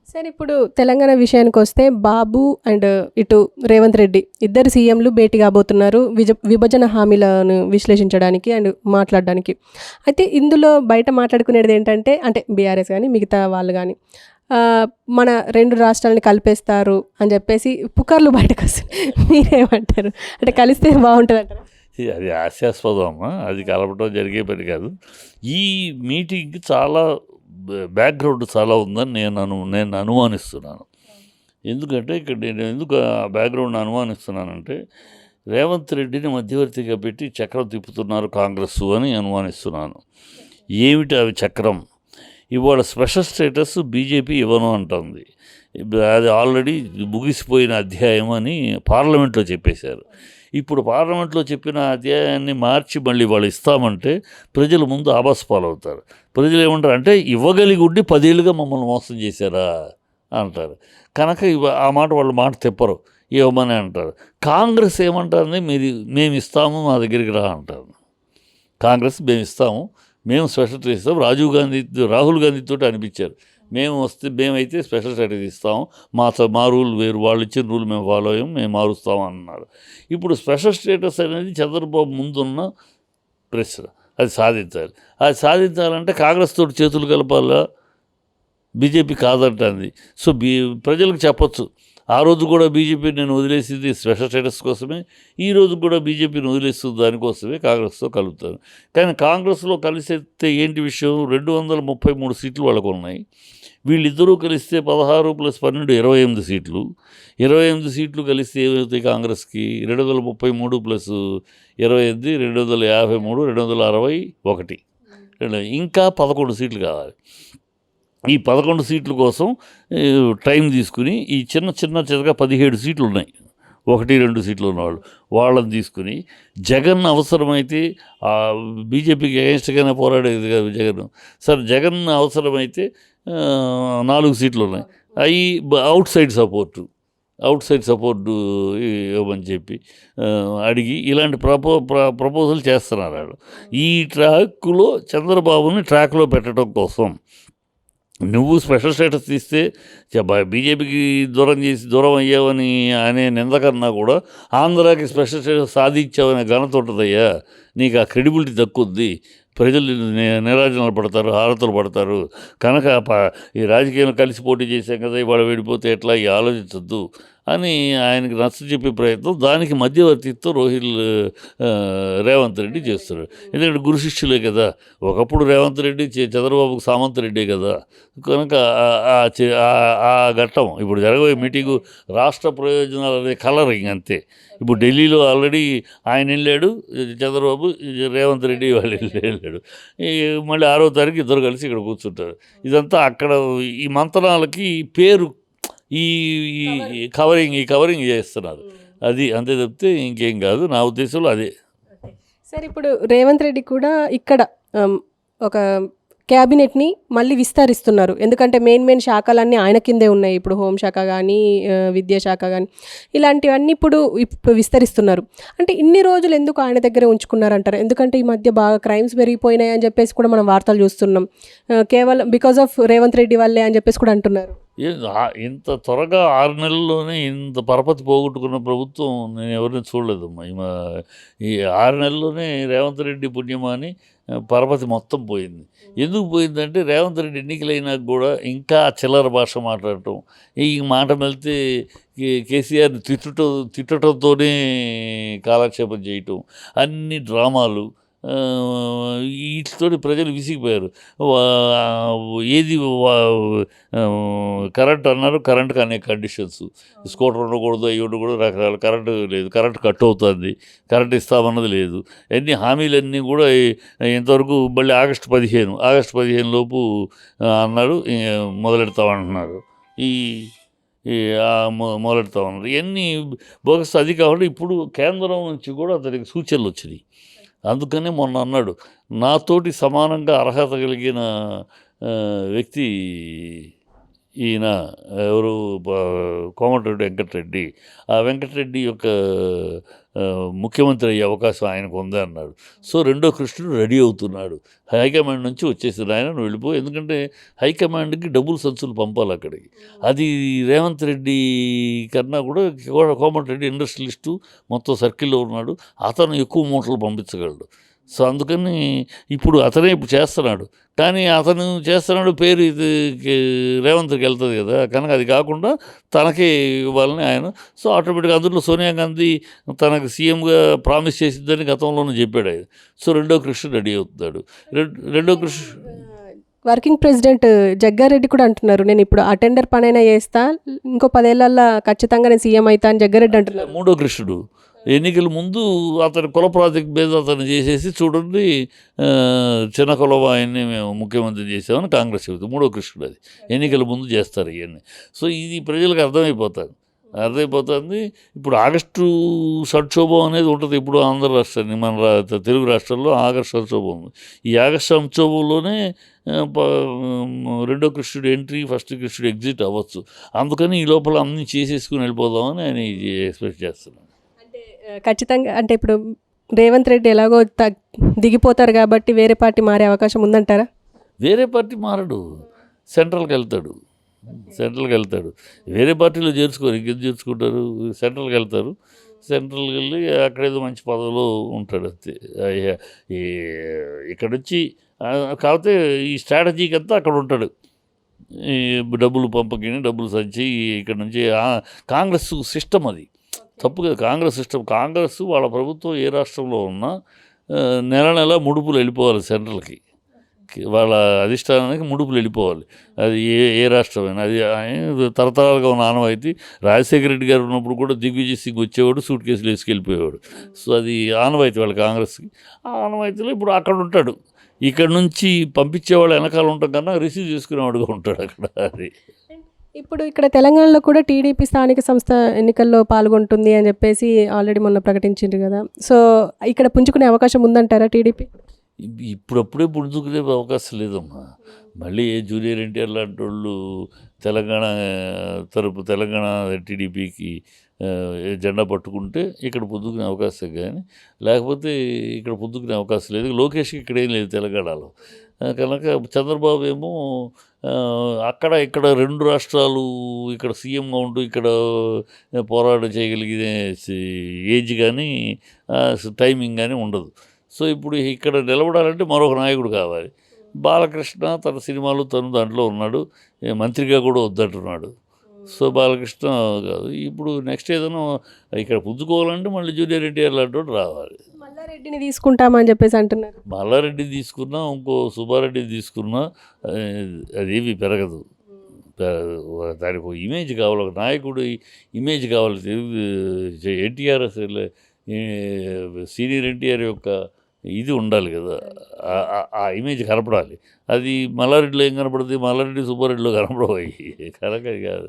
సరే ఇప్పుడు తెలంగాణ విషయానికొస్తే బాబు అండ్ ఇటు రేవంత్ రెడ్డి ఇద్దరు సీఎంలు భేటీ కాబోతున్నారు విభజన హామీలను విశ్లేషించడానికి అండ్ మాట్లాడడానికి. అయితే ఇందులో బయట మాట్లాడుకునేది ఏంటంటే అంటే బీఆర్ఎస్ గానీ, మిగతా వాళ్ళు గానీ మన 2 రాష్ట్రాలని కలిపేస్తారు అని చెప్పేసి పుకార్లు బయటకొస్తున్నాయి. మీరేమంటారు? అంటే కలిస్తే బావుంటదంటారా? అది హాస్యాస్పదం అమ్మా. అది కలపడం జరిగే పని కాదు. ఈ మీటింగ్‌కి చాలా బ్యాక్‌గ్రౌండ్ చాలా ఉందని నేను అనుమానిస్తున్నాను. ఎందుకంటే ఇక్కడ నేను ఎందుకు ఆ బ్యాక్‌గ్రౌండ్ అనుమానిస్తున్నానంటే, రేవంత్ రెడ్డిని మధ్యవర్తిగా పెట్టి చక్రం తిప్పుతున్నారు కాంగ్రెస్సు అని అనుమానిస్తున్నాను. ఏమిటి అవి చక్రం? ఇవాళ స్పెషల్ స్టేటస్ బీజేపీ ఇవ్వను అంటోంది. అది ఆల్రెడీ ముగిసిపోయిన అధ్యాయం అని పార్లమెంట్లో చెప్పేశారు. ఇప్పుడు పార్లమెంట్లో చెప్పిన అధ్యాయాన్ని మార్చి మళ్ళీ వాళ్ళు ఇస్తామంటే ప్రజలు ముందు ఆభాసపాలవుతారు. ప్రజలు ఏమంటారు అంటే, ఇవ్వగలిగి ఉండి 10 ఏళ్ళుగా మమ్మల్ని మోసం చేశారా అంటారు. కనుక ఆ మాట వాళ్ళు మాట తెప్పరు, ఇవ్వమని అంటారు. కాంగ్రెస్ ఏమంటుంది, మేము ఇస్తాము, మా దగ్గరికి రా అంటారు. కాంగ్రెస్ మేము ఇస్తాము, మేము స్పెషల్ స్టేటస్ ఇస్తాం. రాహుల్ గాంధీతో అనిపించారు, మేమైతే స్పెషల్ స్టేటస్ ఇస్తాము, మా రూల్ వేరు, వాళ్ళు ఇచ్చిన రూల్ మేము ఫాలో అయ్యాం, మేము మారుస్తాము అన్నారు. ఇప్పుడు స్పెషల్ స్టేటస్ అనేది చంద్రబాబు ముందున్న ప్రశ్న. అది సాధించాలంటే కాంగ్రెస్ తోటి చేతులు కలపాలా, బీజేపీ కాదంటుంది. సో ప్రజలకు చెప్పచ్చు, ఆ రోజు కూడా బీజేపీ నేను వదిలేసింది స్పెషల్ స్టేటస్ కోసమే, ఈ రోజు కూడా బీజేపీని వదిలేస్తుంది దానికోసమే, కాంగ్రెస్తో కలుపుతాను. కానీ కాంగ్రెస్లో కలిసేస్తే ఏంటి విషయం, 233 సీట్లు వాళ్ళకు ఉన్నాయి. వీళ్ళిద్దరూ కలిస్తే 16 + 12 28 సీట్లు. 28 సీట్లు కలిస్తే ఏమవుతాయి కాంగ్రెస్కి? 233 + 28 253, 261, ఇంకా 11 సీట్లు కావాలి. ఈ 11 సీట్ల కోసం టైం తీసుకుని ఈ చిన్న 17 సీట్లు ఉన్నాయి, 1-2 సీట్లు ఉన్నవాళ్ళు, వాళ్ళని తీసుకుని జగన్ అవసరమైతే బీజేపీకి అగెన్స్ట్గానే పోరాడేది కాదు జగన్. సరే జగన్ అవసరమైతే 4 సీట్లు ఉన్నాయి, అవి అవుట్ సైడ్ సపోర్టు ఇవ్వమని చెప్పి అడిగి ఇలాంటి ప్రపోజల్ చేస్తున్నారు వాళ్ళు. ఈ ట్రాక్లో చంద్రబాబుని ట్రాక్లో పెట్టడం కోసం నువ్వు స్పెషల్ స్టేటస్ తీస్తే బీజేపీకి దూరం అయ్యావని అనే నింద కన్నా కూడా ఆంధ్రాకి స్పెషల్ స్టేటస్ సాధించావనే ఘనత ఉంటుందయ్యా, నీకు ఆ క్రెడిబిలిటీ దక్కుద్ది, ప్రజలు నిరాజనాలు పడతారు, హారతలు పడతారు. కనుక ఈ రాజకీయంలో కలిసి పోటీ చేశాం కదా, ఇవాళ విడిపోతే ఎట్లా, ఈ ఆలోచించద్దు అని ఆయనకి నచ్చ చెప్పే ప్రయత్నం, దానికి మధ్యవర్తిత్వం రేవంత్ రెడ్డి చేస్తున్నాడు. ఎందుకంటే గురు శిష్యులే కదా, ఒకప్పుడు రేవంత్ రెడ్డి చంద్రబాబుకు సామంత్ రెడ్డే కదా. కనుక ఆ ఘట్టం ఇప్పుడు జరగబోయే మీటింగు రాష్ట్ర ప్రయోజనాలు అనే కలరింగ్ అంతే. ఇప్పుడు ఢిల్లీలో ఆల్రెడీ ఆయన వెళ్ళాడు చంద్రబాబు, రేవంత్ రెడ్డి వాళ్ళు వెళ్ళాడు. మళ్ళీ 6వ తారీఖు ఇద్దరు కలిసి ఇక్కడ కూర్చుంటారు. ఇదంతా అక్కడ ఈ మంత్రాలకి పేరు, ఈ కవరింగ్ చేస్తున్నారు. అది అంతే తప్పితే ఇంకేం కాదు నా ఉద్దేశంలో అదే. సరే ఇప్పుడు రేవంత్ రెడ్డి కూడా ఇక్కడ ఒక క్యాబినెట్ని మళ్ళీ విస్తరిస్తున్నారు. ఎందుకంటే మెయిన్ శాఖలన్నీ ఆయన కిందే ఉన్నాయి. ఇప్పుడు హోంశాఖ కానీ, విద్యాశాఖ కానీ, ఇలాంటివన్నీ ఇప్పుడు విస్తరిస్తున్నారు. అంటే ఇన్ని రోజులు ఎందుకు ఆయన దగ్గర ఉంచుకున్నారంటారు? ఎందుకంటే ఈ మధ్య బాగా క్రైమ్స్ పెరిగిపోయినాయి అని చెప్పేసి కూడా మనం వార్తలు చూస్తున్నాం. కేవలం బికాజ్ ఆఫ్ రేవంత్ రెడ్డి వల్లే అని చెప్పేసి కూడా అంటున్నారు. ఇంత త్వరగా 6 నెలల్లోనే ఇంత పరపతి పోగొట్టుకున్న ప్రభుత్వం నేను ఎవరిని చూడలేదమ్మా. ఈ 6 నెలల్లోనే రేవంత్ రెడ్డి పుణ్యమాని పరపతి మొత్తం పోయింది. ఎందుకు పోయిందంటే రేవంత్ రెడ్డి ఎన్నికలైనా కూడా ఇంకా చిల్లర భాష మాట్లాడటం, ఈ మాట వెళ్తే కేసీఆర్ని తిట్టడంతోనే కాలక్షేపం చేయటం, అన్ని డ్రామాలు, వీటితో ప్రజలు విసిగిపోయారు. ఏది కరెంట్ అన్నారు, కరెంట్కి అనేక కండిషన్స్, స్కూటర్ ఉండకూడదు, అవి ఉండకూడదు, రకరకాల కరెంటు లేదు, కరెంట్ కట్ అవుతుంది, కరెంట్ ఇస్తామన్నది లేదు. అన్ని హామీలన్నీ కూడా ఇంతవరకు మళ్ళీ ఆగస్టు 15 లోపు అన్నారు, మొదలెడతామంటున్నారు. మొదలెడతామన్నారు. ఇవన్నీ బోగస్. అది కాబట్టి ఇప్పుడు కేంద్రం నుంచి కూడా అతనికి సూచనలు వచ్చినాయి. అందుకనే మొన్న అన్నాడు, నాతోటి సమానంగా అర్హత కలిగిన వ్యక్తి ఈయన ఎవరు కోమటిరెడ్డి వెంకటరెడ్డి, ఆ వెంకటరెడ్డి యొక్క ముఖ్యమంత్రి అయ్యే అవకాశం ఆయనకు ఉంది అన్నాడు. సో రెండో కృష్ణుడు రెడీ అవుతున్నాడు. హైకమాండ్ నుంచి వచ్చేసాడు, ఆయన నువ్వు వెళ్ళిపో, ఎందుకంటే హైకమాండ్కి డబ్బులు సంచులు పంపాలి అక్కడికి. అది రేవంత్ రెడ్డి కన్నా కూడా కోమటిరెడ్డి ఇండస్ట్రియలిస్టు, మొత్తం సర్కిల్లో ఉన్నాడు, అతను ఎక్కువ మూటలు పంపించగలడు. సో అందుకని ఇప్పుడు అతనే ఇప్పుడు చేస్తున్నాడు, కానీ అతను చేస్తున్నాడు పేరు ఇది రేవంత్కి వెళ్తుంది కదా, కనుక అది కాకుండా తనకే ఇవ్వాలని ఆయన. సో ఆటోమేటిక్గా అందులో సోనియా గాంధీ తనకు సీఎంగా ప్రామిస్ చేసిందని గతంలోనే చెప్పాడు ఆయన. సో రెండో కృష్ణుడు రెడీ అవుతున్నాడు. రెండో కృష్ణుడు వర్కింగ్ ప్రెసిడెంట్ జగ్గారెడ్డి కూడా అంటున్నారు, నేను ఇప్పుడు ఆ టెండర్ పనైనా చేస్తా, ఇంకో 10 ఏళ్ళల్లో ఖచ్చితంగా నేను సీఎం అవుతా అని జగ్గారెడ్డి అంటున్నారు. మూడో కృష్ణుడు ఎన్నికల ముందు అతని కుల ప్రాతికి మీద అతను చేసేసి చూడండి చిన్న కులం ఆయన్ని మేము ముఖ్యమంత్రి చేసామని కాంగ్రెస్ చెబుతుంది. మూడో కృష్ణుడు అది ఎన్నికల ముందు చేస్తారు ఇవన్నీ. సో ఇది ప్రజలకు అర్థమైపోతుంది. ఇప్పుడు ఆగస్టు సంక్షోభం అనేది ఉంటుంది ఇప్పుడు ఆంధ్ర రాష్ట్రాన్ని, మన తెలుగు రాష్ట్రాల్లో ఆగస్టు సంక్షోభం ఉంది. ఈ ఆగస్టు సంక్షోభంలోనే రెండో కృష్ణుడు ఎంట్రీ, ఫస్ట్ కృష్ణుడు ఎగ్జిట్ అవ్వచ్చు. అందుకని ఈ లోపల అన్నీ చేసేసుకుని వెళ్ళిపోదామని ఆయన ఎక్స్పెక్ట్ చేస్తున్నాను. ఖచ్చితంగా అంటే ఇప్పుడు రేవంత్ రెడ్డి ఎలాగో దిగిపోతారు కాబట్టి వేరే పార్టీ మారే అవకాశం ఉందంటారా? వేరే పార్టీ మారడు, సెంట్రల్కి వెళ్తాడు. వేరే పార్టీలో చేర్చుకోరు, ఇంకేం చేర్చుకుంటారు, సెంట్రల్కి వెళ్తారు. సెంట్రల్కి వెళ్ళి అక్కడేదో మంచి పదవిలో ఉంటాడు అంతే. ఇక్కడ నుంచి కాకపోతే ఈ స్ట్రాటజీకి అంతా అక్కడ ఉంటాడు. ఈ డబ్బులు పంపకిని డబ్బులు సంచి ఇక్కడ నుంచి కాంగ్రెస్ సిస్టమ్ అది తప్పు కదా. కాంగ్రెస్ వాళ్ళ ప్రభుత్వం ఏ రాష్ట్రంలో ఉన్నా నెల ముడుపులు వెళ్ళిపోవాలి సెంట్రల్కి, వాళ్ళ అధిష్టానానికి ముడుపులు వెళ్ళిపోవాలి. అది ఏ రాష్ట్రమైనా. అది తరతరాలుగా ఉన్న ఆనవాయితీ. రాజశేఖర రెడ్డి గారు ఉన్నప్పుడు కూడా దిగ్విజయ్ సింగ్ వచ్చేవాడు, సూట్ కేసులు వేసుకెళ్ళిపోయేవాడు. సో అది ఆనవాయితీ వాళ్ళ కాంగ్రెస్కి. ఆ ఆనవాయితీలో ఇప్పుడు అక్కడ ఉంటాడు. ఇక్కడ నుంచి పంపించేవాళ్ళు వెనకాల ఉంటాం కన్నా రిసీవ్ చేసుకునేవాడుగా ఉంటాడు అక్కడ. అది ఇప్పుడు ఇక్కడ తెలంగాణలో కూడా టీడీపీ స్థానిక సంస్థ ఎన్నికల్లో పాల్గొంటుంది అని చెప్పేసి ఆల్రెడీ మొన్న ప్రకటించింది కదా. సో ఇక్కడ పుంజుకునే అవకాశం ఉందంటారా టీడీపీ? ఇప్పుడప్పుడే పుంజుకునే అవకాశం లేదమ్మా. మళ్ళీ జూనియర్ ఎన్టీఆర్ లాంటి వాళ్ళు తెలంగాణ టీడీపీకి జెండా పట్టుకుంటే ఇక్కడ పొద్దుకునే అవకాశం, కానీ లేకపోతే ఇక్కడ పొద్దుకునే అవకాశం లేదు. లోకేష్కి ఇక్కడ ఏం లేదు తెలంగాణలో. కనుక చంద్రబాబు ఏమో ఇక్కడ 2 రాష్ట్రాలు ఇక్కడ సీఎంగా ఉంటూ ఇక్కడ పోరాటం చేయగలిగే ఏజ్ కానీ టైమింగ్ కానీ ఉండదు. సో ఇప్పుడు ఇక్కడ నిలబడాలంటే మరొక నాయకుడు కావాలి. బాలకృష్ణ తన సినిమాలు దాంట్లో ఉన్నాడు, మంత్రిగా కూడా వద్దంటున్నాడు. సో బాలకృష్ణ కాదు. ఇప్పుడు నెక్స్ట్ ఏదైనా ఇక్కడ పుంజుకోవాలంటే మళ్ళీ జూనియర్ ఎన్టీఆర్ లాంటి వాడు రావాలి. మల్లారెడ్డిని తీసుకుంటామని చెప్పేసి అంటున్నారు. మల్లారెడ్డి తీసుకున్నా, ఇంకో సుబ్బారెడ్డిని తీసుకున్నా అదేవి పెరగదు. దానికి ఒక ఇమేజ్ కావాలి, ఒక నాయకుడు ఇమేజ్ కావాలి. ఎన్టీఆర్ అసలు సీనియర్ ఎన్టీఆర్ యొక్క ఇది ఉండాలి కదా, ఆ ఇమేజ్ కనపడాలి. అది మల్లారెడ్డిలో ఏం కనపడుతుంది? మల్లారెడ్డి సుబ్బారెడ్డిలో కనపడవు, కనుక కాదు.